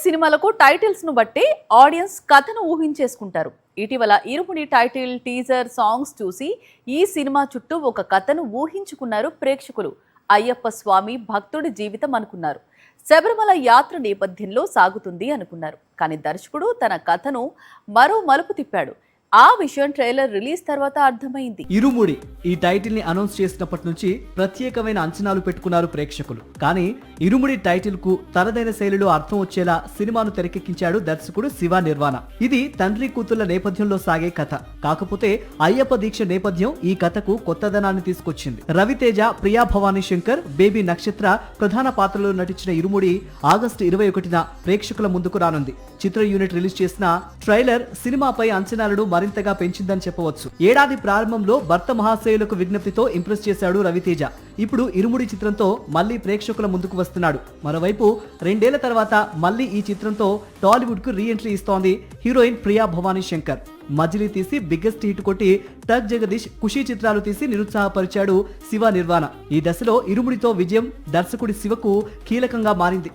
సినిమాలకు టైటిల్స్ ను బట్టి ఆడియన్స్ కథను ఊహించేసుకుంటారు. ఇటీవల ఇరుముడి టైటిల్, టీజర్, సాంగ్స్ చూసి ఈ సినిమా చుట్టూ ఒక కథను ఊహించుకున్నారు ప్రేక్షకులు. అయ్యప్ప స్వామి భక్తుడి జీవితం అనుకున్నారు. శబరిమల యాత్ర నేపథ్యంలో సాగుతుంది అనుకున్నారు. కానీ దర్శకుడు తన కథను మరో మలుపు తిప్పాడు. ఆ విషయం ట్రైలర్ రిలీజ్ తర్వాత అర్థమైంది. ఇరుముడి ఈ టైటిల్ ని అనౌన్స్ చేసినప్పటి నుంచి ప్రత్యేకమైన అంచనాలు పెట్టుకున్నారు ప్రేక్షకులు. కానీ ఇరుముడి టైటిల్ కు తనదైన శైలిలో అర్థం వచ్చేలా సినిమాను తెరకెక్కించాడు దర్శకుడు శివ నిర్వాణ. ఇది తండ్రి కూతుళ్ల నేపథ్యంలో సాగే కథ. కాకపోతే అయ్యప్ప దీక్ష నేపథ్యం ఈ కథకు కొత్తదనాన్ని తీసుకొచ్చింది. రవితేజ, ప్రియా భవానీ శంకర్, బేబీ నక్షత్ర ప్రధాన పాత్రలో నటించిన ఇరుముడి ఆగస్టు 21న ప్రేక్షకుల ముందుకు రానుంది. చిత్ర యూనిట్ రిలీజ్ చేసిన ట్రైలర్ సినిమాపై అంచనాలను మరింతగా పెంచిందని చెప్పవచ్చు. ఏడాది ప్రారంభంలో భర్త మహాశయులకు విజ్ఞప్తితో ఇంప్రెస్ చేశాడు రవితేజ. ఇప్పుడు ఇరుముడి చిత్రంతో మళ్లీ ప్రేక్షకుల ముందుకు వస్తున్నాడు. మరోవైపు 2 ఏళ్ల తర్వాత మళ్లీ ఈ చిత్రంతో టాలీవుడ్ కు రీ ఎంట్రీ ఇస్తోంది హీరోయిన్ ప్రియా భవానీ శంకర్. మజిలీ తీసి బిగ్గెస్ట్ హిట్ కొట్టి టక్ జగదీష్, ఖుషీ చిత్రాలు తీసి నిరుత్సాహపరిచాడు శివ నిర్వాణ. ఈ దశలో ఇరుముడితో విజయం దర్శకుడి శివకు కీలకంగా మారింది.